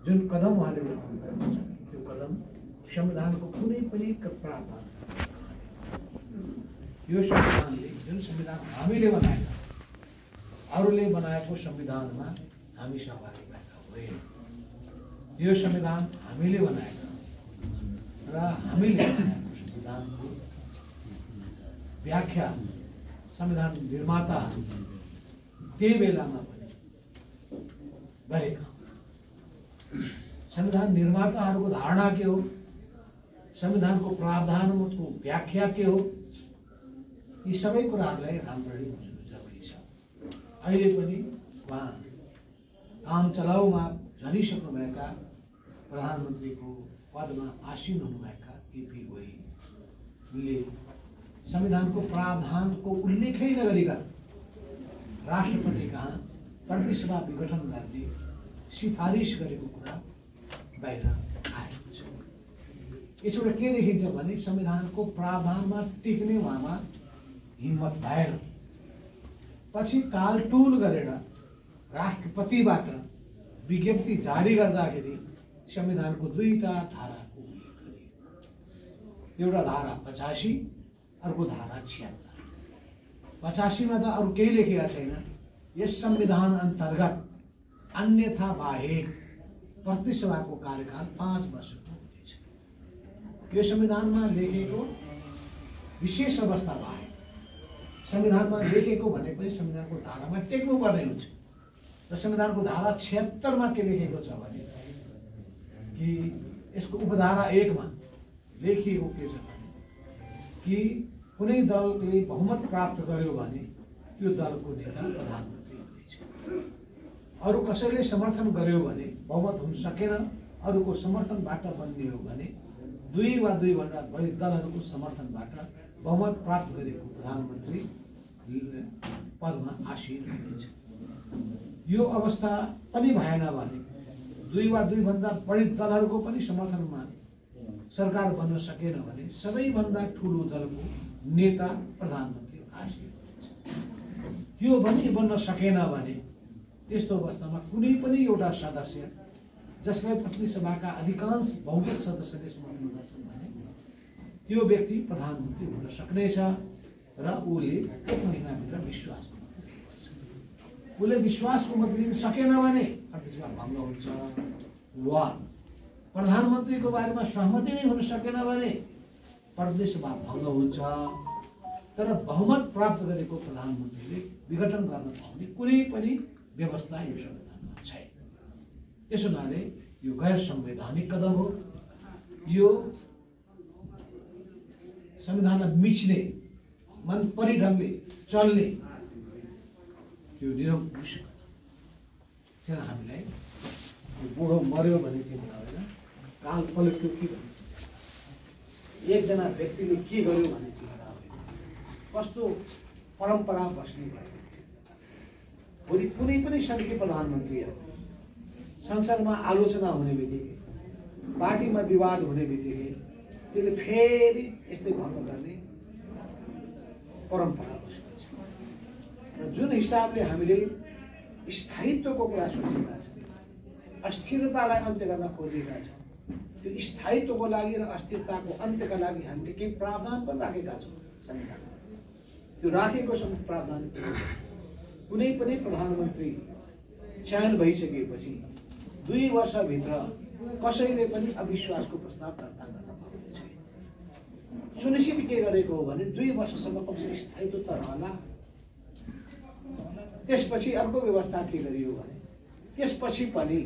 जुन कदम उहाँले उठाउनुभएको छ त्यो कदम संविधानको कुनै पनि प्रावधान, यो संविधानले जुन संविधान हामीले बनाएका अरूले बनाएको संविधानमा हामी सहभागी भएका होइन। यो संविधान हामीले बनाएका र हामीले बनाएको संविधानको व्याख्या संविधान निर्माता त्यही बेलामा पनि गरेका। संविधान निर्माताहरूको धारणा के हो, संविधानको प्रावधानको व्याख्या के हो, यी सबै कुराहरूलाई राम्ररी बुझ्नु जरुरी छ। अहिले पनि उहाँ काम चलाउमा झरिसक्नुभएका प्रधानमन्त्रीको पदमा आसीन हुनुभएका केपी ओलीले संविधानको प्रावधानको उल्लेखै नगरिकन राष्ट्रपति कहाँ प्रतिसभा विघटन गर्ने सिफारिस गरेको कुरा बाहिर आएको छ। यसबाट के देखिन्छ भने संविधानको प्रावधानमा टिक्ने उहाँमा हिम्मत भएन। पछि टालटुल गरेर राष्ट्रपतिबाट विज्ञप्ति जारी गर्दाखेरि संविधानको दुईटा धाराको उल्लेख गरियो। एउटा धारा 85, अर्को धारा 76। 85 मा त अरू केही लेखेका छैन। यस संविधान अन्तर्गत अन्यथा बाहेक प्रतिसभाको कार्यकाल 5 वर्षको हुनेछ। यो संविधानमा लेखेको विशेष अवस्था बाहेक संविधानमा लेखेको भनेपछि संविधानको धारामा टेक्नु पर्ने हुन्छ। र संविधानको धारा 76 मा के लेखेको छ भने कि यसको उपधारा 1 मा लेखिएको के छ भने कि कुनै दलले बहुमत प्राप्त गर्यो भने त्यो दलको नेता प्रधानमन्त्री हुनेछ। अरू कसैले समर्थन गर्यो भने बहुमत हुन सकेन, अरूको समर्थनबाट बन्ने हो भने 2 वा 2 भन्दा बढी दलहरूको समर्थनबाट बहुमत प्राप्त गरेको प्रधानमन्त्री पदमा आसीन हुनेछ। यो अवस्था पनि भएन भने 2 वा 2 भन्दा बढी दलहरूको पनि समर्थनमा सरकार बन्न सकेन भने सबैभन्दा ठुलो दलको नेता प्रधानमन्त्री आसीन हुनेछ। यो पनि बन्न सकेन भने त्यस्तो अवस्थामा कुनै पनि एउटा सदस्य जसलाई प्रतिसभाका अधिकांश बहुमत सदस्यले समर्थन गर्छन् भने त्यो व्यक्ति प्रधानमन्त्री हुन सक्नेछ र उसले 1 महिनाभित्र विश्वास उसले विश्वासको मत लिन सकेन भने प्रतिसभा भङ्ग हुन्छ। वा प्रधानमन्त्रीको बारेमा सहमति नै हुन सकेन भने प्रतिसभा भङ्ग हुन्छ। तर बहुमत प्राप्त गरेको प्रधानमन्त्रीले विघटन गर्न पाउने कुनै पनि व्यवस्था यो संविधानमा छैन। त्यसो हुनाले यो गैर संवैधानिक कदम हो। यो संविधानलाई मिच्ने मन परी ढङ्गले चल्ने त्यो निरङ्कुश छैन। हामीलाई बुढो मर्यो भने चिन्ता होइन, काल पलट्यो के भन्ने चिन्ता, एकजना व्यक्तिले के गर्यो भन्ने चिन्ता होइन, कस्तो परम्परा बस्ने भयो। भोलि कुनै पनि संघीय प्रधानमन्त्रीहरू संसदमा आलोचना हुने बित्तिकै, पार्टीमा विवाद हुने बित्तिकै त्यसले फेरि यस्तै भङ्ग गर्ने परम्परा बसेको छ। र जुन हिसाबले हामीले स्थायित्वको कुरा सोचेका छौँ, अस्थिरतालाई अन्त्य गर्न खोजेका छौँ, त्यो स्थायित्वको लागि र अस्थिरताको अन्त्यका लागि हामीले केही प्रावधान पनि राखेका छौँ संविधानमा। त्यो राखेको प्रावधान कुनै पनि प्रधानमन्त्री चयन भइसकेपछि 2 वर्षभित्र कसैले पनि अविश्वासको प्रस्ताव दर्ता गर्न पाउने छैन। सुनिश्चित के गरेको हो भने 2 वर्षसम्म कमसेकम स्थायित्व त रहला। त्यसपछि अर्को व्यवस्था के गरियो भने त्यसपछि पनि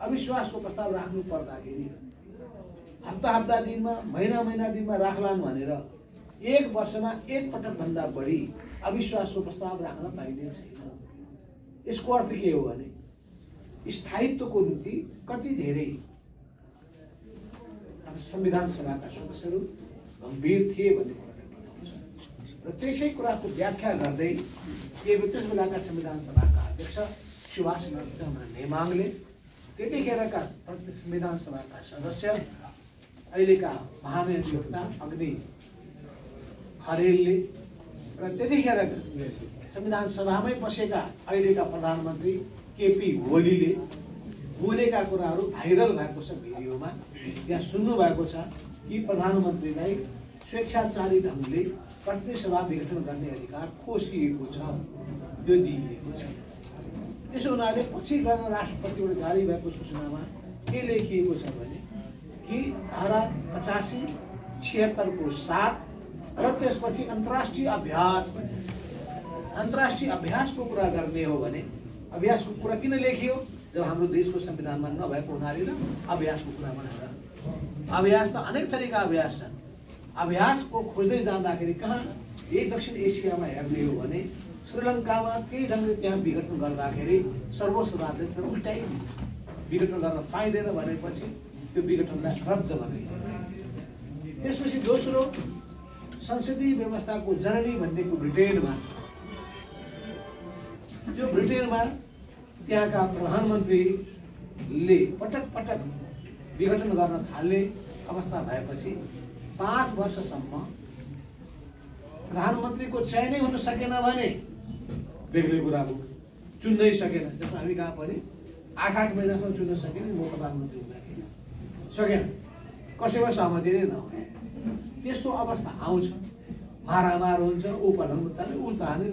अविश्वासको प्रस्ताव राख्नु पर्दाखेरि हप्ता दिनमा, महिना दिनमा राख्लान् भनेर 1 वर्षमा 1 पटक भन्दा बढी अविश्वासको प्रस्ताव राख्न पाइने छैन। यसको अर्थ के हो भने स्थायित्वको निम्ति कति धेरै संविधान सभाका सदस्यहरू गम्भीर थिए भन्ने कुरा बताउँछ। र त्यसै कुराको व्याख्या गर्दै त्यस बेलाका संविधान सभाका अध्यक्ष सुभाष चन्द्र नेमाङले, त्यतिखेरका संविधान सभाका सदस्य अहिलेका महाधिवक्ता अग्नि खरेलले र त्यतिखेर संविधान सभामै बसेका अहिलेका प्रधानमन्त्री केपी ओलीले बोलेका कुराहरू भाइरल भएको छ भिडियोमा। त्यहाँ सुन्नु भएको छ कि प्रधानमन्त्रीलाई स्वेच्छाचारी ढङ्गले प्रतिनिधि सभा विघटन गर्ने अधिकार खोसिएको छ, यो दिइएको छ। त्यसो हुनाले पछि गएर राष्ट्रपतिबाट जारी भएको सूचनामा के लेखिएको छ भने कि धारा 85, 76 को 7 र त्यसपछि अन्तर्राष्ट्रिय अभ्यास भने अन्तर्राष्ट्रिय अभ्यासको कुरा गर्ने हो भने अभ्यासको कुरा किन लेखियो? जब हाम्रो देशको संविधानमा नभएको हुनाले र अभ्यासको कुरा भनेर। अभ्यास त अनेक थरीका अभ्यास छन्। अभ्यासको खोज्दै जाँदाखेरि कहाँ यही दक्षिण एसियामा हेर्ने हो भने श्रीलङ्कामा केही ढङ्गले त्यहाँ विघटन गर्दाखेरि सर्वोच्च अदालतले उल्टाइ विघटन गर्न पाइँदैन भनेपछि त्यो विघटनलाई रद्द गर्ने। त्यसपछि दोस्रो संसदीय व्यवस्थाको जननी भनेको ब्रिटेनमा, जो ब्रिटेनमा त्यहाँका प्रधानमन्त्रीले पटक पटक विघटन गर्न थाल्ने अवस्था भएपछि 5 वर्षसम्म प्रधानमन्त्रीको चयनै हुन सकेन भने बेग्लै कुरा हो, चुन्नै सकेन। जब हामी कहाँ पनि 8 महिनासम्म चुन्न सकेन, म प्रधानमन्त्री हुँदाखेरि सकेन, कसैमा सहमति नै नहुने त्यस्तो अवस्था आउँछ। मारामार हुन्छ, ऊ प्रधानमन्त्रीले ऊ चाहने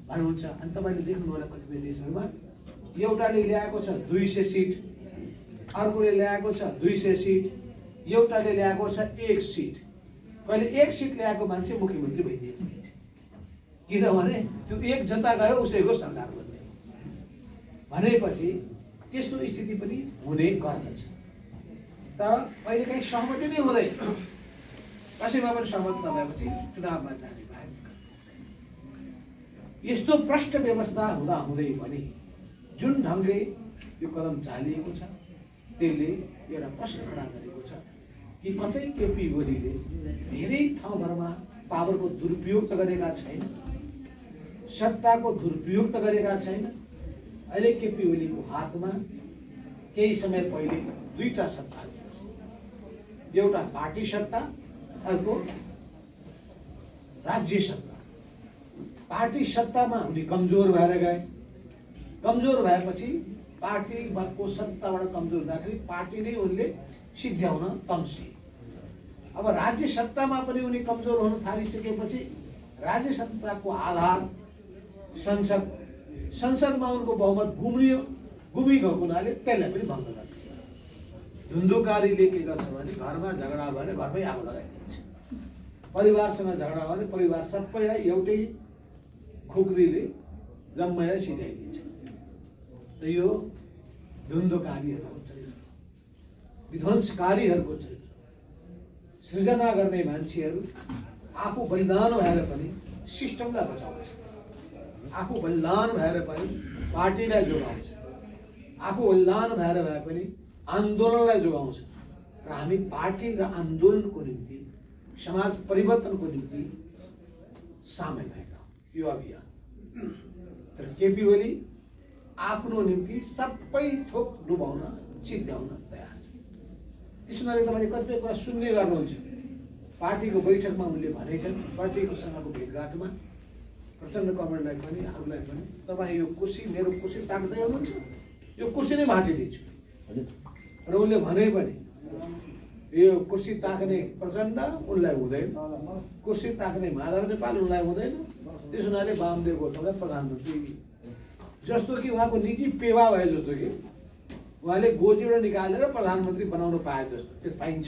भन्नुहुन्छ। अनि तपाईँले देख्नु होला कतिपय देशहरूमा एउटाले ल्याएको छ 200 सिट, अर्कोले ल्याएको छ 200 सिट, एउटाले ल्याएको छ 1 सिट। कहिले 1 सिट ल्याएको मान्छे मुख्यमन्त्री भइदिएको हुन्छ, किनभने त्यो 1 जनता गयो उसैको सरकार बन्ने भनेपछि त्यस्तो स्थिति पनि हुने गर्दछ। तर कहिलेकाहीँ सहमति नै हुँदैन, कसैमा पनि सहमति नभएपछि चुनावमा जाने भयो। यस्तो प्रष्ट व्यवस्था हुँदा हुँदै पनि जुन ढङ्गले यो कदम चालिएको छ त्यसले एउटा प्रश्न खडा गरेको छ कि कतै केपी ओलीले धेरै ठाउँहरूमा पावरको दुरुपयोग त गरेका छैन, सत्ताको दुरुपयोग त गरेका छैन। अहिले केपी ओलीको हातमा केही समय पहिले 2टा सत्ता थियो, एउटा पार्टी सत्ता, अर्को राज्य सत्ता। पार्टी सत्तामा उनी कमजोर भएर गए, कमजोर भएपछि पार्टीको सत्ताबाट कमजोर हुँदाखेरि पार्टी नै उनले सिद्ध्याउन तम्से। अब राज्य सत्तामा पनि उनी कमजोर हुन थालिसकेपछि राज्य सत्ताको आधार संसद, संसदमा उनको बहुमत गुमिगएको हुनाले त्यसलाई पनि भङ्ग गर्छ। धुन्धुकारीले के गर्छ भने घरमा झगडा भने घरमै आगो लगाइदिन्छ, परिवारसँग झगडा भने परिवार सबैलाई एउटै खुकुरीले जम्मैलाई सिधाइदिन्छ। त यो धुन्धुकारीहरूको चरित्र, विध्वंसकारीहरूको चरित्र। सृजना गर्ने मान्छेहरू आफू बलिदान भएर पनि सिस्टमलाई बचाउँछ, आफू बलिदान भएर पनि पार्टीलाई जोगाउँछ, आफू बलिदान भएर भए पनि आन्दोलनलाई जोगाउँछ। र हामी पार्टी र आन्दोलनको निम्ति, समाज परिवर्तनको निम्ति सामेल भएका यो अभियान। तर केपी ओली आफ्नो निम्ति सबै थोक डुबाउन सिद्ध्याउन तयार छ। त्यसो हुनाले तपाईँले कतिपय कुरा सुन्ने गर्नुहुन्छ। पार्टीको बैठकमा उनले भनेछन्, पार्टीको सँगको भेटघाटमा प्रचण्ड कमरेडलाई पनि अरूलाई पनि, तपाईँ यो कुर्सी मेरो कुर्सी ताक्दै हुनुहुन्छ, यो कुर्सी नै भाँचिदिन्छु। र उनले भने पनि यो कुर्सी ताक्ने प्रचण्ड उनलाई हुँदैन, कुर्सी ताक्ने माधव नेपाल उनलाई हुँदैन। त्यसो हुनाले वामदेव गौतमलाई प्रधानमन्त्री जस्तो कि उहाँको निजी पेवा भए जस्तो कि उहाँले गोजीबाट निकालेर प्रधानमन्त्री बनाउन पाए जस्तो त्यस पाइन्छ।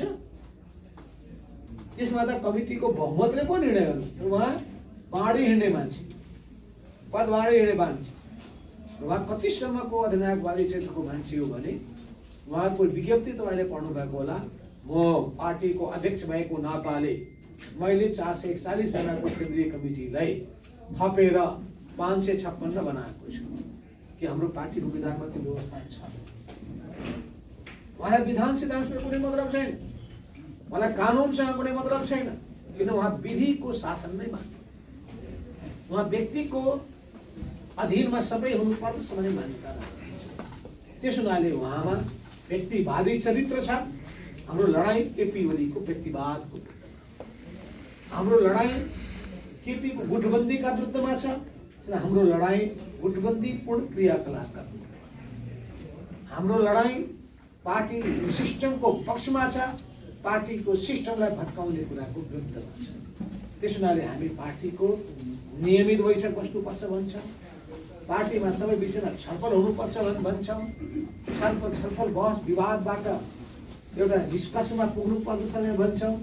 त्यसमा त कमिटीको बहुमतले पो निर्णय गर्नु। उहाँ बाँडी हिँड्ने मान्छे, पद बाँडी हिँड्ने मान्छे, उहाँ कतिसम्मको अधिनायकवादी क्षेत्रको मान्छे हो भने उहाँको विज्ञप्ति तपाईँले पढ्नु भएको होला। म पार्टीको अध्यक्ष भएको नाताले मैले 441 जनाको केन्द्रीय कमिटीलाई थपेर 556 बनाएको छु कि हाम्रो पार्टीको विधानमा त्यो व्यवस्था छ। उहाँलाई विधान सिद्धान्तसँग कुनै मतलब छैन, उहाँलाई कानुनसँग कुनै मतलब छैन, किन उहाँ विधिको शासन नै मान्नु, उहाँ व्यक्तिको अधीनमा सबै हुनुपर्छ भन्ने मान्यता राख्नुहुन्छ। त्यस हुनाले उहाँमा व्यक्तिवादी चरित्र छ। हाम्रो लडाईँ केपी ओलीको व्यक्तिवादको, हाम्रो लडाईँ केपीको गुटबन्दीका विरुद्धमा छ। हाम्रो लडाईँ गुटबन्दीपूर्ण क्रियाकलापका विरुद्ध, हाम्रो लडाईँ पार्टी सिस्टमको पक्षमा छ, पार्टीको सिस्टमलाई भत्काउने कुराको विरुद्धमा छ। त्यस हुनाले हामी पार्टीको नियमित बैठक बस्नुपर्छ भन्छौँ, पार्टीमा सबै विषयमा छलफल हुनुपर्छ भन्छौँ, छलफल बहस विवादबाट एउटा निष्कर्षमा पुग्नु पर्दछ भनेर भन्छौँ।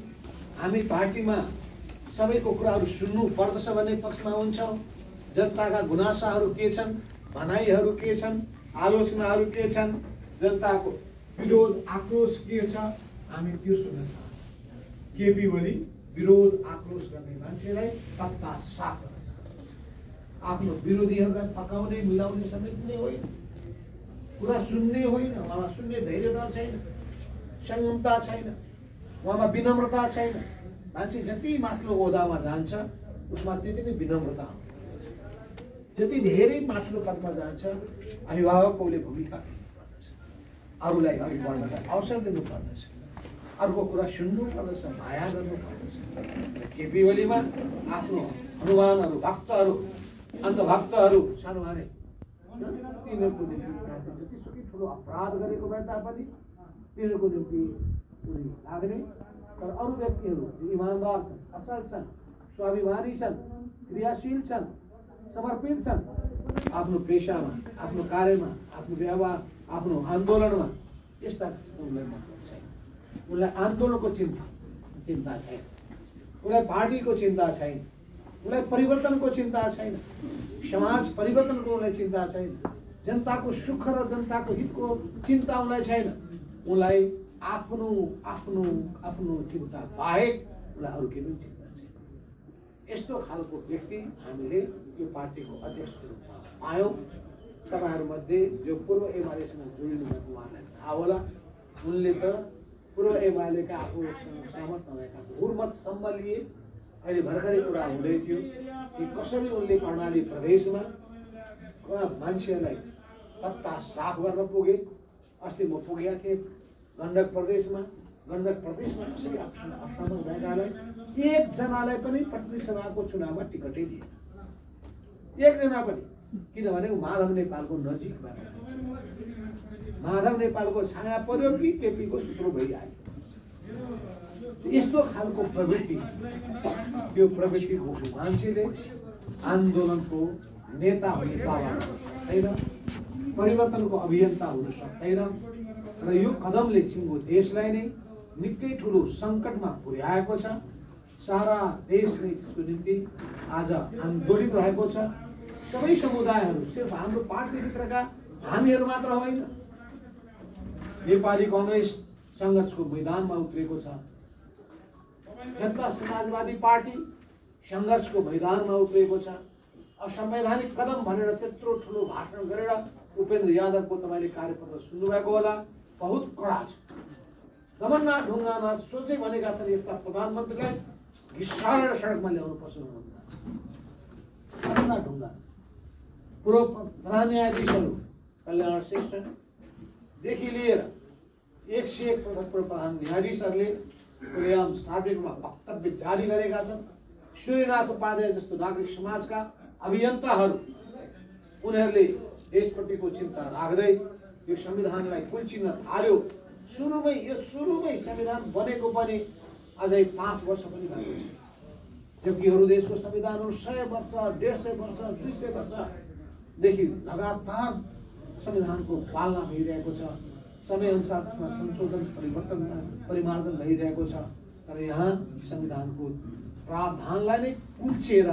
हामी पार्टीमा सबैको कुराहरू सुन्नु पर्दछ भन्ने पक्षमा हुन्छौँ। जनताका गुनासाहरू के छन्, भनाइहरू के छन्, आलोचनाहरू के छन्, जनताको विरोध आक्रोश के छ, हामी त्यो सुन्न चाहन्छौँ। केपी ओली विरोध आक्रोश गर्ने मान्छेलाई पत्ता साफ गर्न चाहन्छ। आफ्नो विरोधीहरूलाई पकाउने मिलाउने समेट्ने होइन, कुरा सुन्ने होइन, उहाँमा सुन्ने धैर्यता छैन, संयमता छैन, उहाँमा विनम्रता छैन। मान्छे जति माथिल्लो ओहदामा जान्छ उसमा त्यति नै विनम्रता हुन्छ। जति धेरै माथिल्लो पदमा जान्छ अभिभावकले भूमिका लिनुपर्दछ, अरूलाई अघि बढ्नलाई अवसर दिनुपर्दछ, अर्को कुरा सुन्नु पर्दछ, माया गर्नु पर्दछ। केपी ओलीमा आफ्नो हनुमानहरू, भक्तहरू, अन्धभक्तहरू छन् भने तिनीहरूको निम्ति जतिसुकै ठुलो अपराध गरेको भए तापनि तिनीहरूको निम्ति उनी लाग्ने। तर अरू व्यक्तिहरू जो इमानदार छन्, असल छन्, स्वाभिमानी छन्, क्रियाशील छन्, समर्पित छन्, आफ्नो पेशामा, आफ्नो कार्यमा, आफ्नो व्यवहार, आफ्नो आन्दोलनमा यस्ता उनलाई मतलब छैन। उनलाई आन्दोलनको चिन्ता छैन, उनलाई पार्टीको चिन्ता छैन, उनलाई परिवर्तनको चिन्ता छैन, समाज परिवर्तनको उनलाई चिन्ता छैन, जनताको सुख र जनताको हितको चिन्ता उनलाई छैन। उनलाई आफ्नो आफ्नो आफ्नो चिन्ता बाहेक उनलाई अरू केही पनि चिन्ता छैन। यस्तो खालको व्यक्ति हामीले यो पार्टीको अध्यक्षको रूपमा पायौँ। तपाईँहरूमध्ये जो पूर्व एमालेसँग जोडिनु भएको उहाँलाई थाहा होला, उनले त पूर्व एमालेका आफूसँग सहमत नभएका हुर्मतसम्म लिए। अहिले भर्खरै कुरा हुँदै थियो कि कसरी उनले कर्णाली प्रदेशमा मान्छेहरूलाई पत्ता साफ गर्न पुगे। अस्ति म पुगेका थिएँ गण्डक प्रदेशमा कसरी असहमत भएकालाई एकजनालाई पनि प्रतिनिधि सभाको चुनावमा टिकटै दिएन, एकजना पनि। किनभने माधव नेपालको नजिक भएको मान्छे, माधव नेपालको छाया पर्यो कि केपीको सूत्र भइआयो। यस्तो खालको प्रवृत्ति, त्यो प्रवृत्तिको मान्छेले आन्दोलनको नेता हुने दावा गर्न सक्दैन, परिवर्तनको अभियन्ता हुन सक्दैन। र यो कदमले सिङ्गो देशलाई नै निकै ठुलो सङ्कटमा पुर्याएको छ। सारा देश नै त्यसको निम्ति आज आन्दोलित रहेको छ। सबै समुदायहरू, सिर्फ हाम्रो पार्टीभित्रका हामीहरू मात्र होइन, नेपाली कङ्ग्रेस सङ्घर्षको मैदानमा उत्रेको छ, जनता समाजवादी पार्टी सङ्घर्षको मैदानमा उत्रेको छ। असंवैधानिक कदम भनेर त्यत्रो ठुलो भाषण गरेर उपेन्द्र यादवको तपाईँले कार्यपत्र सुन्नुभएको होला, बहुत कडा छ। दमन ढुङ्गा सोचे भनेका छन् यस्ता प्रधानमन्त्रीलाई घिसारेर सडकमा ल्याउनु पर्छ भन्नुहुन्छ। ढुङ्गा पूर्व प्रधान न्यायाधीशहरू कल्याण श्रेष्ठदेखि लिएर 101 पूर्व प्रधान न्यायाधीशहरूले खुलेआम सार्वजनिकमा वक्तव्य जारी गरेका छन्। सूर्यनाथ उपाध्याय जस्तो नागरिक समाजका अभियन्ताहरू उनीहरूले देशप्रतिको चिन्ता राख्दै यो संविधानलाई कुल्चिन थाल्यो। सुरुमै संविधान बनेको पनि अझै 5 वर्ष पनि भएको छ, जबकि अरू देशको संविधानहरू 100 वर्ष, 150 वर्ष, 200 वर्षदेखि लगातार संविधानको पालना भइरहेको छ। समयअनुसार त्यसमा संशोधन, परिमार्जन भइरहेको छ। तर यहाँ संविधानको प्रावधानलाई नै कुल्चेर,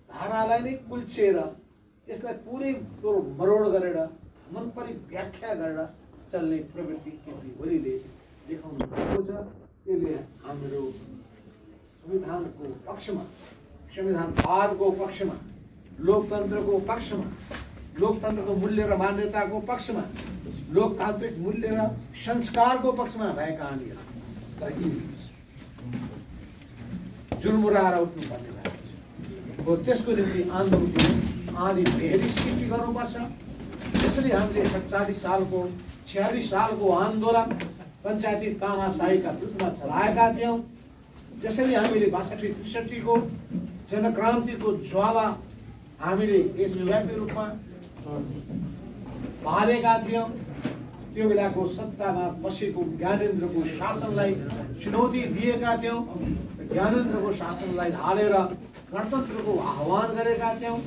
धारालाई नै कुल्चेर, त्यसलाई पुरै मरोड गरेर, मनपरी व्याख्या गरेर चल्ने प्रवृत्ति केपी ओलीले देखाउनु भएको छ। यसले हाम्रो संविधानको पक्षमा, संविधानवादको पक्षमा, लोकतन्त्रको पक्षमा, लोकतन्त्रको मूल्य र मान्यताको पक्षमा, लोकतान्त्रिक मूल्य र संस्कारको पक्षमा भएका हामीहरू जुलमुराएर उठ्नुपर्ने भएको छ। हो त्यसको निम्ति आन्दोलनको आदि धेरै सृष्टि गर्नुपर्छ। त्यसरी हामीले 46 सालको आन्दोलन पञ्चायती तानाशाहीका विरुद्धमा चलाएका थियौँ। जसरी हामीले 62-63 को जनक्रान्तिको ज्वाला हामीले देशव्यापी रूपमा बालेका थियौँ। त्यो बेलाको सत्तामा बसेको ज्ञानेन्द्रको शासनलाई चुनौती दिएका थियौँ। ज्ञानेन्द्रको शासनलाई हालेर गणतन्त्रको आह्वान गरेका थियौँ।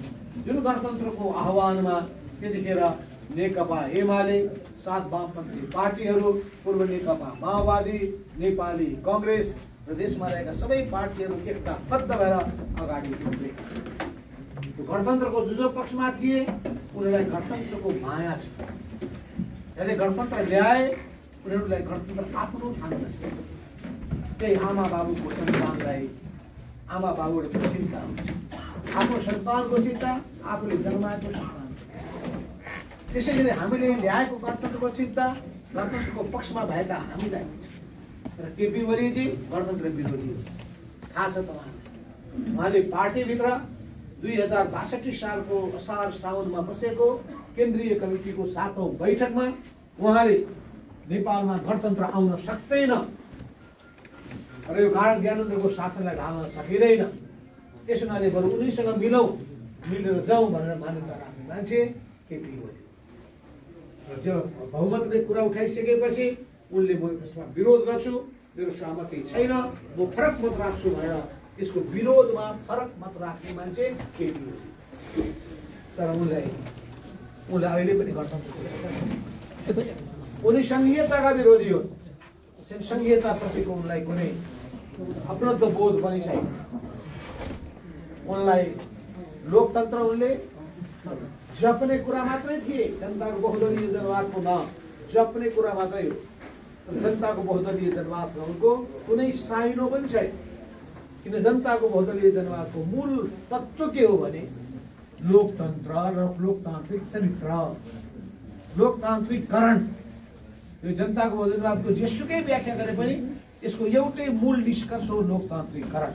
जुन गणतन्त्रको आह्वानमा त्यतिखेर नेकपा एमाले, सात वामपन्थी पार्टीहरू, पूर्व नेकपा माओवादी, नेपाली कांग्रेस र देशमा रहेका सबै पार्टीहरू एकताबद्ध भएर अगाडि बढे। गणतन्त्रको जुझो पक्षमा थिए, उनीहरूलाई गणतन्त्रको माया छ। जसले गणतन्त्र ल्याए उनीहरूलाई गणतन्त्र आफ्नो ठान्दछ। त्यही आमा बाबुको सन्तानलाई आमा बाबुहरूको चिन्ता हुन्छ, आफ्नो सन्तानको चिन्ता, आफूले जन्माएको सन्तान। त्यसै गरी हामीले ल्याएको गणतन्त्रको चिन्ता गणतन्त्रको पक्षमा भएका हामीलाई हुन्छ। तर केपी ओलीजी गणतन्त्र विरोधी हो, थाहा छ तपाईँलाई। उहाँले पार्टीभित्र 2062 सालको असार साउनमा बसेको केन्द्रीय कमिटीको 7औं बैठकमा उहाँले नेपालमा गणतन्त्र आउन सक्दैन र यो ज्ञानेन्द्रको शासनलाई ढाल्न सकिँदैन, त्यस हुनाले बरु उनीसँग मिलौँ, मिलेर जाउँ भनेर मान्यता राख्ने मान्छे केपी ओली। जो बहुमतले कुरा उठाइसकेपछि उनले म यसमा विरोध गर्छु, मेरो सहमति छैन, म फरक मत राख्छु भनेर यसको विरोधमा फरक मत राख्ने मान्छे केपी ओली। तर उनले अहिले पनि गणतन्त्र, उनी संघीयताका विरोधी हो। संघीयताप्रतिको उनलाई कुनै अपनत्व बोध पनि छैन। उनलाई लोकतन्त्र उनले जप्ने कुरा मात्रै थिए, जनताको बहुदलीय जनवादको न जप्ने कुरा मात्रै हो। जनताको बहुदलीय जनवादसँग उनको कुनै साइनो पनि छैन। किन जनताको बहुदलीय जनवादको मूल तत्त्व के हो भने लोकतन्त्र र लोकतान्त्रिक चरित्र, लोकतान्त्रिकरण। यो जनताको बहुदलीय जनवादको जेसुकै व्याख्या गरे पनि यसको एउटै मूल निष्कर्ष हो लोकतान्त्रिकरण।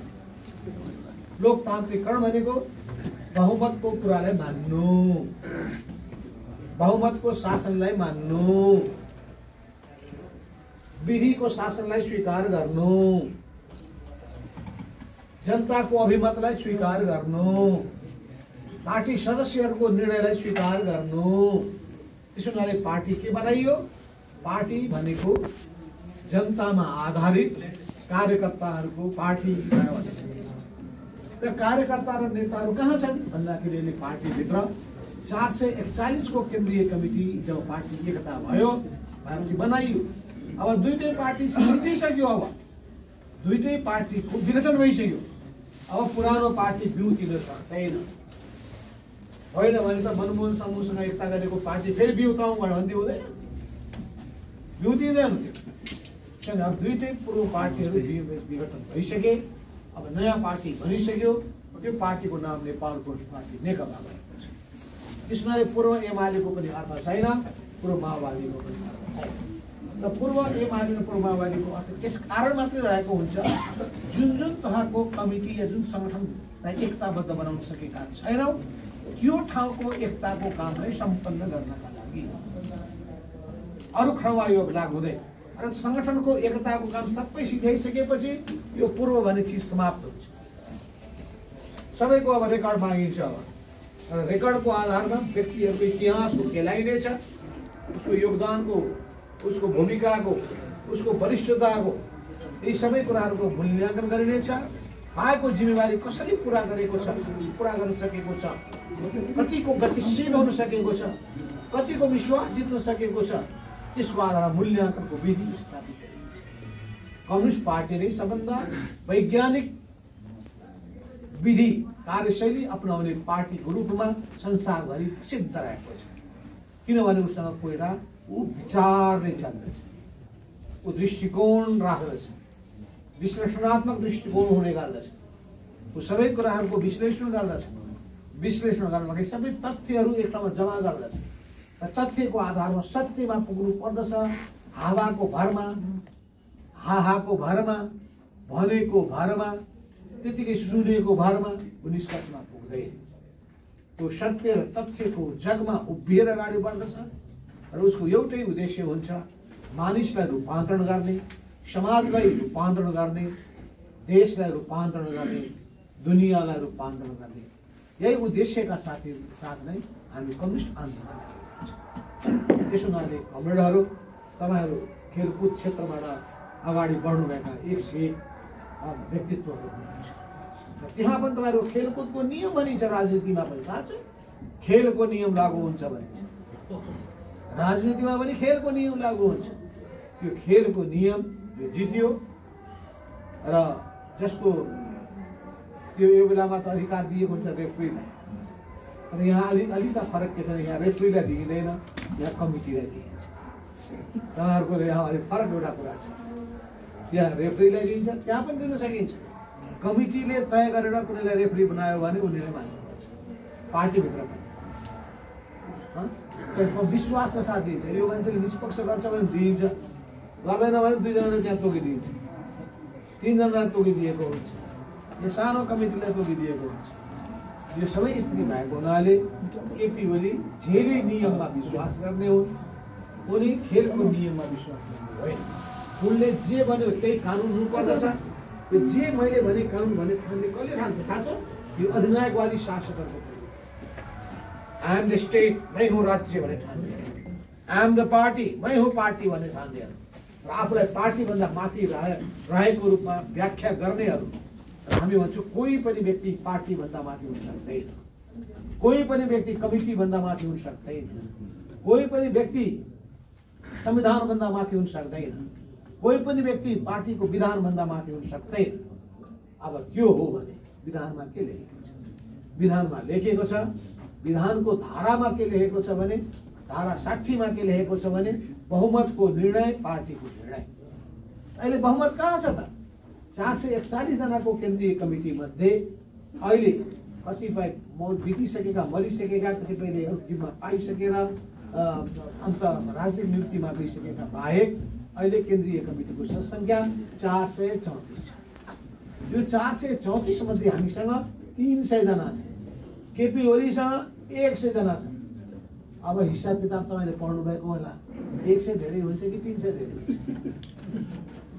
लोकतान्त्रिकरण भनेको बहुमतको कुरालाई मान्नु, बहुमतको शासनलाई मान्नु, विधिको शासनलाई स्वीकार गर्नु, जनताको अभिमतलाई स्वीकार गर्नु, पार्टी सदस्यहरूको निर्णयलाई स्वीकार गर्नु। त्यसो हुनाले पार्टी के बनाइयो? पार्टी भनेको जनतामा आधारित कार्यकर्ताहरूको पार्टी बनायो। र कार्यकर्ता र नेताहरू कहाँ छन् भन्दाखेरि अहिले पार्टीभित्र 441 को केन्द्रीय कमिटी जब पार्टी एकता भयो, पार्टी बनाइयो। अब दुईटै पार्टी सिद्धिसक्यो, अब दुईटै पार्टीको विघटन भइसक्यो। अब पुरानो पार्टी बिउ दिन सक्दैन। होइन भने त मनमोहन समूहसँग एकता गरेको पार्टी फेरि बिउताउँ भन्दै हुँदैन, बिउतिँदैन त्यो। अब दुईटै पूर्व पार्टीहरू विघटन भइसके, अब नयाँ पार्टी बनिसक्यो। त्यो पार्टीको नाम नेपाल कम्युनिस्ट पार्टी नेकपा भएको छ। त्यसमा पूर्व एमालेको पनि अर्थ छैन, पूर्व माओवादीको पनि अर्थ छैन। र पूर्व एमाले र पूर्व माओवादीको अर्थ त्यस कारण मात्रै रहेको हुन्छ जुन तहको कमिटी या जुन सङ्गठनलाई एकताबद्ध बनाउन सकेका छैनौँ, त्यो ठाउँको एकताको कामलाई सम्पन्न गर्नका लागि अरू ठाउँमा यो लागु हुँदैन। र सङ्गठनको एकताको काम सबै सिधाइसकेपछि यो पूर्व भन्ने चिज समाप्त हुन्छ। सबैको अब रेकर्ड मागिन्छ। अब र रेकर्डको आधारमा व्यक्तिहरूको इतिहासको केलाइनेछ, उसको योगदानको, उसको भूमिकाको, उसको वरिष्ठताको, यी सबै कुराहरूको मूल्याङ्कन गरिनेछ। पाएको जिम्मेवारी कसरी पुरा गरेको छ, पुरा गर्न सकेको छ, कतिको गतिशील हुन सकेको छ, कतिको विश्वास जित्न सकेको छ, त्यसको आधारमा मूल्याङ्कनको विधि स्थापित गरिन्छ। कम्युनिस्ट पार्टी नै सबभन्दा वैज्ञानिक विधि कार्यशैली अपनाउने पार्टीको रूपमा संसारभरि प्रसिद्ध रहेको छ। किनभने उसँग कोही ऊ विचारले चल्दछ, ऊ दृष्टिकोण राख्दछ, विश्लेषणात्मक दृष्टिकोण हुने गर्दछ। ऊ सबै कुराहरूको विश्लेषण गर्दछ। विश्लेषण गर्नलाई सबै तथ्यहरू एक ठाउँमा जम्मा गर्दछ र तथ्यको आधारमा सत्यमा पुग्नु पर्दछ। हावाको भरमा, हाहाको भरमा, भनेको भरमा, त्यतिकै सुनेको भरमा ऊ निष्कर्षमा पुग्दैन। त्यो सत्य र तथ्यको जगमा उभिएर अगाडि बढ्दछ र उसको एउटै उद्देश्य हुन्छ मानिसलाई रूपान्तरण गर्ने, समाजलाई रूपान्तरण गर्ने, देशलाई रूपान्तरण गर्ने, दुनियाँलाई रूपान्तरण गर्ने। यही उद्देश्यका साथ नै हामी कम्युनिस्ट आन्दोलन त्यसो हुनाले कमरेडहरू, तपाईँहरू खेलकुद क्षेत्रबाट अगाडि बढ्नुभएका 101 व्यक्तित्वहरू हुनुहुन्छ र त्यहाँ पनि तपाईँहरू खेलकुदको नियम भनिन्छ। राजनीतिमा पनि थाहा छ, खेलको नियम लागू हुन्छ भनिन्छ। राजनीतिमा पनि खेलको नियम लागू हुन्छ। त्यो खेलको नियम जो जित्यो र जसको त्यो यो बेलामा त अधिकार दिएको हुन्छ रेफ्रीलाई, तर यहाँ अलि त फरक के छ, यहाँ रेफ्रीलाई दिइँदैन, यहाँ कमिटीलाई दिइन्छ। तपाईँहरूको यहाँ अलिक फरक एउटा कुरा छ, त्यहाँ रेफ्रीलाई दिन्छ, त्यहाँ पनि दिन सकिन्छ। कमिटीले तय गरेर कुनैलाई रेफ्री बनायो भने उनीहरूले मान्नुपर्छ, पार्टीभित्र पनि विश्वासका साथ दिन्छ। यो मान्छेले निष्पक्ष गर्छ भने दिइन्छ, गर्दैन भने 2 जनाले त्यहाँ तोकिदिन्छ, 3 जनालाई तोकिदिएको हुन्छ, यो सानो कमिटीलाई तोकिदिएको हुन्छ। यो सबै स्थिति भएको हुनाले केपी ओली जेले नियममा विश्वास गर्ने हुन्, उनी खेलको नियममा विश्वास गर्ने होइन। उनले जे भन्यो त्यही कानुन हुनुपर्दछ। यो जे मैले भने कानुन भने ठान्ने कसले ठान्छ थाहा छ? यो अधिनायकवादी शासकहरूको। आई एम द स्टेट, मै हुँ राज्य भने ठान्ने, आई एम द पार्टी, मै हुँ पार्टी भन्ने ठान्नेहरू र आफूलाई पार्टीभन्दा माथि रहेको रूपमा व्याख्या गर्नेहरू। हामी भन्छौँ कोही पनि व्यक्ति पार्टीभन्दा माथि हुन सक्दैन, कोही पनि व्यक्ति कमिटीभन्दा माथि हुन सक्दैन, कोही पनि व्यक्ति संविधानभन्दा माथि हुन सक्दैन, कोही पनि व्यक्ति पार्टीको विधानभन्दा माथि हुन सक्दैन। अब त्यो हो भने विधानमा के लेखेको छ? विधानमा लेखेको छ, विधानको धारामा के लेखेको छ भने धारा 60 मा के लेखेको छ भने बहुमतको निर्णय पार्टीको निर्णय। अहिले बहुमत कहाँ छ त? 441 जनाको केन्द्रीय कमिटी मध्ये अहिले कतिपय मौत बितिसकेका, मरिसकेका, कतिपयले जिम्मा पाइसकेर अन्त राजनीतिक नियुक्तिमा गइसकेका बाहेक अहिले केन्द्रीय कमिटीको सङ्ख्या 434 छ। यो 434 मध्ये हामीसँग 300 जना छ, केपी ओलीसँग 100 जना छ। अब हिसाब किताब तपाईँले पढ्नु भएको होला, 100 धेरै हुन्छ कि 300 धेरै हुन्छ?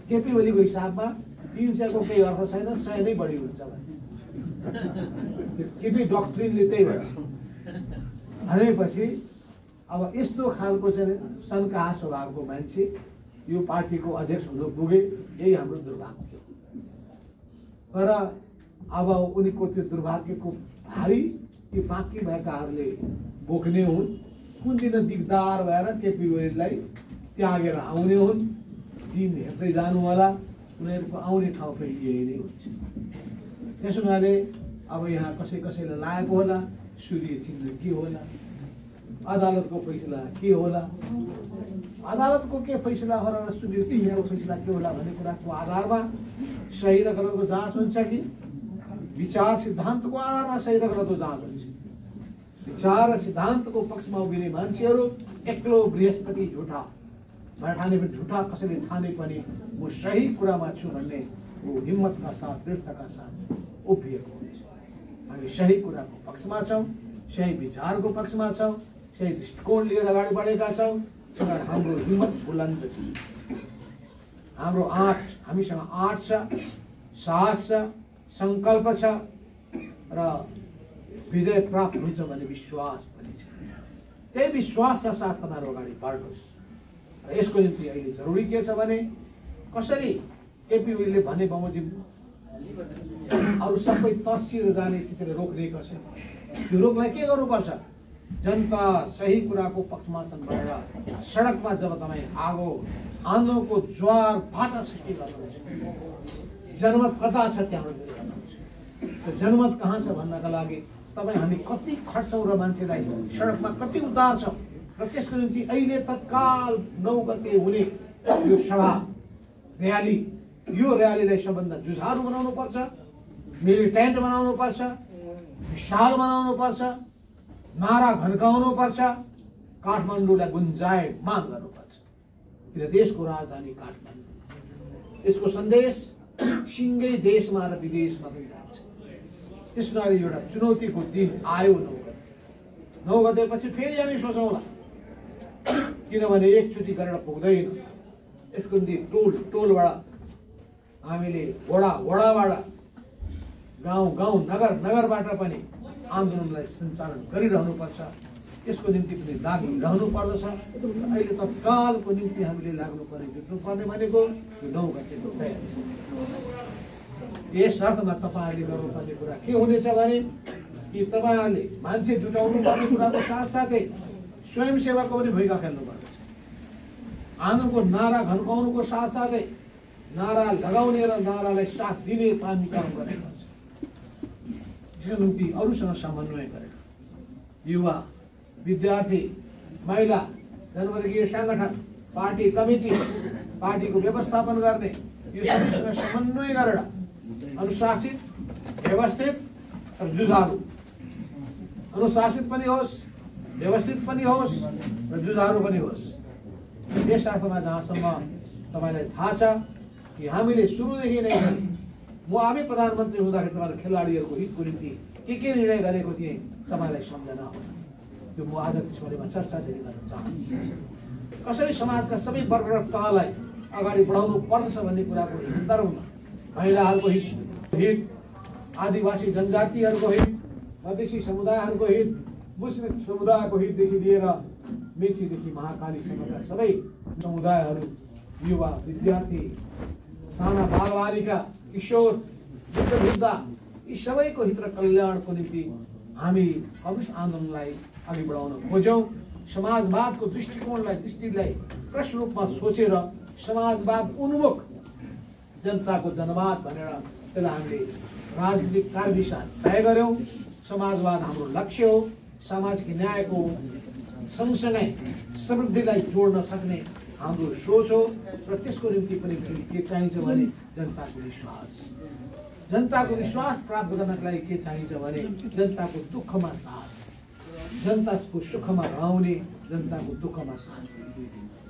केपी ओलीको हिसाबमा 300 को केही अर्थ छैन, 100 नै बढी हुन्छ भने केपी डक्ट्रिनले त्यही भन्छ। भनेपछि अब यस्तो खालको चाहिँ सन्काहा स्वभावको मान्छे यो पार्टीको अध्यक्ष हुन पुगे, यही हाम्रो दुर्भाग्य। तर अब उनीको त्यो दुर्भाग्यको भारी ती बाँकी भएकाहरूले बोक्ने हुन्। कुन दिन दिगदार भएर केपी ओलीलाई त्यागेर आउने हुन्, दिन हेर्दै जानु होला, उनीहरूको आउने ठाउँ पनि यही नै हुन्छ। त्यस हुनाले अब यहाँ कसैले लागेको होला, सूर्य चिन्ह के होला, अदालतको फैसला के होला, अदालतको के फैसला होला र सूर्य चिन्हको फैसला के होला भन्ने कुराको आधारमा सही र गलतको जाँच हुन्छ कि विचार सिद्धान्तको आधारमा सही र गलतको जाँच हुन्छ? विचार र सिद्धान्तको पक्षमा उभिने मान्छेहरू एक्लो बृहस्पति झुटा, मलाई ठाने पनि झुटा, कसैले ठाने पनि म सही कुरामा छु भन्ने वो हिम्मतका साथ, दृढताका साथ उभिएको हुन्छ। हामी सही कुराको पक्षमा छौँ, सही विचारको पक्षमा छौँ, सही दृष्टिकोण लिएर अगाडि बढेका छौँ। हाम्रो हिम्मत बुलन्द छ, हाम्रो हामीसँग आँट छ, साहस छ, सङ्कल्प छ र विजय प्राप्त हुन्छ भन्ने विश्वास पनि छ। त्यही विश्वासका साथ तपाईँहरू अगाडि बढ्नुहोस्। र यसको निम्ति अहिले जरुरी के छ भने कसरी केपी ओलीले भने बमोजिम अरू सबै तर्सिएर जाने स्थितिले रोक्ने कसरी, त्यो रोक्नलाई के गर्नुपर्छ? जनता सही कुराको पक्षमा छन् भनेर सडकमा जब तपाईँ आन्दोलनको ज्वार भाटा सृष्टि गर्नुहुन्छ, जनमत कता छ त्यहाँबाट गर्नुहुन्छ। त्यो जनमत कहाँ छ भन्नका लागि तपाईँ हामी कति खट्छौँ र मान्छेलाई सडकमा कति उतार्छौँ र त्यसको निम्ति अहिले तत्काल 9 गते हुने यो सभा र्याली, यो र्यालीलाई सबभन्दा जुझारु बनाउनु पर्छ, मिलिटेन्ट बनाउनु पर्छ, विशाल बनाउनु पर्छ, नारा घन्काउनु पर्छ, काठमाडौँलाई गुन्जायमान गर्नुपर्छ। किन देशको राजधानी काठमाडौँ, यसको सन्देश सिङ्गै देशमा र विदेशमा पनि जान्छ। त्यस हुनाले एउटा चुनौतीको दिन आयो 9 गतेपछि फेरि हामी सोचौँला, किनभने एकचोटि गरेर पुग्दैन। यसको निम्ति टोलबाट हामीले वडाबाट गाउँ नगरबाट पनि आन्दोलनलाई सञ्चालन गरिरहनुपर्छ। त्यसको निम्ति पनि लागिरहनु पर्दछ। अहिले तत्कालको निम्ति हामीले लाग्नुपर्ने जुट्नुपर्ने भनेको यो 9 गतेको तयारी। यस अर्थमा तपाईँहरूले गर्नुपर्ने कुरा के हुनेछ भने कि तपाईँहरूले मान्छे जुटाउनु पर्ने कुराको साथसाथै स्वयंसेवाको पनि भूमिका खेल्नु पर्दछ। आन्दोलनको नारा घन्काउनुको साथसाथै नारा लगाउने र नारालाई साथ दिने काम गर्ने गर्छ। त्यसको निम्ति अरूसँग समन्वय गरेर युवा, विद्यार्थी, महिला, जनवर्गीय सङ्गठन, पार्टी कमिटी, पार्टीको व्यवस्थापन गर्ने यो सबैसँग समन्वय गरेर अनुशासित, व्यवस्थित र जुझारु, अनुशासित पनि होस्, व्यवस्थित पनि होस् र जुझारु पनि होस्। यस अर्थमा जहाँसम्म तपाईँलाई थाहा छ कि हामीले सुरुदेखि नै म आफै प्रधानमन्त्री हुँदाखेरि तपाईँहरू खेलाडीहरूको हितको निम्ति के निर्णय गरेको थिएँ तपाईँलाई सम्झना हो। त्यो म आज त्यस बारेमा चर्चा धेरै गर्न चाहन्छु। कसरी समाजका सबै वर्ग र तहलाई अगाडि बढाउनु पर्दछ भन्ने कुराको सन्दर्भमा महिलाहरूको हित, आदिवासी जनजातिहरूको हित, मधेसी समुदायहरूको हित, मुस्लिम समुदायको हितदेखि लिएर मेचीदेखि महाकालीसम्मका सबै समुदायहरू, युवा, विद्यार्थी, साना बालबालिका, किशोर, वृद्ध, यी सबैको हित र कल्याणको निम्ति हामी कम्युनिस्ट आन्दोलनलाई अघि बढाउन खोज्यौँ। समाजवादको दृष्टिलाई प्रश्न रूपमा सोचेर समाजवाद उन्मुख जनताको जनवाद भनेर त्यसलाई हामीले राजनीतिक कार्यदिशा तय गऱ्यौँ। समाजवाद हाम्रो लक्ष्य हो। सामाजिक न्यायको सँगसँगै समृद्धिलाई जोड्न सक्ने हाम्रो सोच हो र त्यसको निम्ति पनि के चाहिन्छ भने जनताको विश्वास प्राप्त गर्नका लागि के चाहिन्छ भने जनताको दुःखमा साथ, जनताको सुखमा रहने, जनताको दुःखमा साथ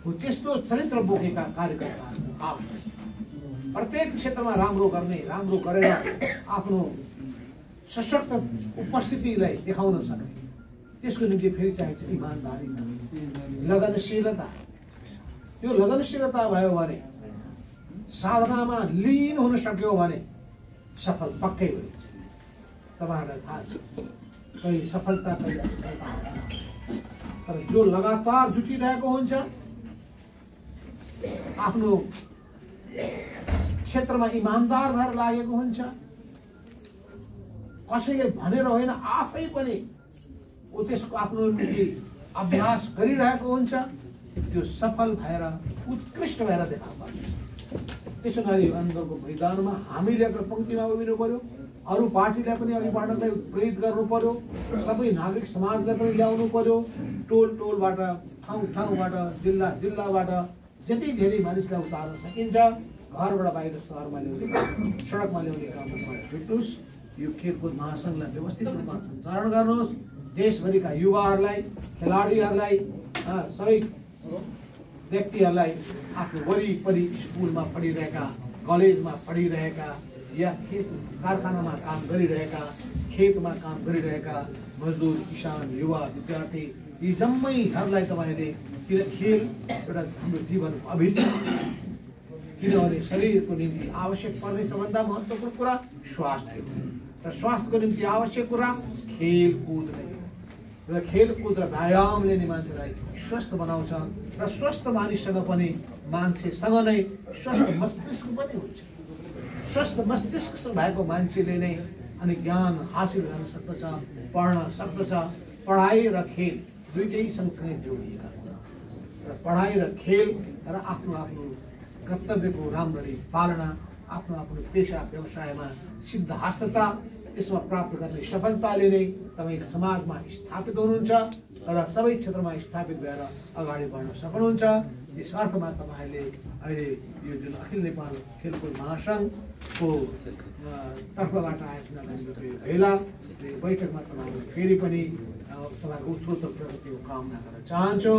हो। त्यस्तो चरित्र बोकेका कार्यकर्ताहरूको काम प्रत्येक क्षेत्रमा राम्रो गर्ने, राम्रो गरेर आफ्नो सशक्त उपस्थितिलाई देखाउन सक्ने, त्यसको निम्ति फेरि चाहिन्छ इमानदारी, लगनशीलता। त्यो लगनशीलता भयो भने, साधनामा लीन हुन सक्यो भने सफल पक्कै हुन्छ। तपाईँहरूलाई थाहा छ कहिले सफलता कहिले असफलता हुन्छ, तर जो लगातार जुटिरहेको हुन्छ, आफ्नो क्षेत्रमा इमान्दार भएर लागेको हुन्छ, कसैले भनेर होइन आफै पनि त्यसको आफ्नो निम्ति अभ्यास गरिरहेको हुन्छ, त्यो सफल भएर उत्कृष्ट भएर देखा पर्छ। त्यसो गरी यो आन्दोलनको मैदानमा हामीले अगर पङ्क्तिमा उभिनु पर्यो, अरू पार्टीलाई पनि अघि बढ्नलाई प्रेरित गर्नु पर्यो, सबै नागरिक समाजलाई पनि ल्याउनु पर्यो, टोलबाट, ठाउँबाट, जिल्लाबाट जति धेरै मानिसलाई उतार्न सकिन्छ, घरबाट बाहिर सहरमा ल्याउने, सडकमा ल्याउने काममा जुट्नुहोस्। यो खेलकुद महासङ्घलाई व्यवस्थित रूपमा सञ्चालन गर्नुहोस्। देशभरिका युवाहरूलाई, खेलाडीहरूलाई, सबै व्यक्तिहरूलाई, आफ्नो वरिपरि स्कुलमा पढिरहेका, कलेजमा पढिरहेका या खेत कारखानामा काम गरिरहेका, खेतमा काम गरिरहेका मजदुर, किसान, युवा, विद्यार्थी, यी जम्मैहरूलाई तपाईँले किन खेल एउटा हाम्रो जीवनको अभिन्न, किनभने शरीरको निम्ति आवश्यक पर्ने सबभन्दा महत्त्वपूर्ण कुरा स्वास्थ्य हो र स्वास्थ्यको निम्ति आवश्यक कुरा खेलकुद नै हो। र खेलकुद र व्यायामले नै मान्छेलाई स्वस्थ बनाउँछ र स्वस्थ मानिससँग पनि मान्छेसँग नै स्वस्थ मस्तिष्क पनि हुन्छ। स्वस्थ मस्तिष्क भएको मान्छेले नै अनि ज्ञान हासिल गर्न सक्दछ, पढ्न सक्दछ। पढाइ र खेल दुईटै सँगसँगै जोडिएका र पढाइ र खेल र आफ्नो आफ्नो कर्तव्यको राम्ररी पालना, आफ्नो आफ्नो पेसा व्यवसायमा सिद्धहस्तता, त्यसमा प्राप्त गर्ने सफलताले नै तपाईँ समाजमा स्थापित हुनुहुन्छ र सबै क्षेत्रमा स्थापित भएर अगाडि बढ्न सक्नुहुन्छ। यस अर्थमा तपाईँहरूले अहिले यो जुन अखिल नेपाल खेलकुद महासङ्घको तर्फबाट आयोजना गरिएको यो भेला, यो बैठकमा तपाईँहरूले फेरि पनि तपाईँहरूको उत्तरोत्तर प्रगतिको कामना गर्न चाहन्छु।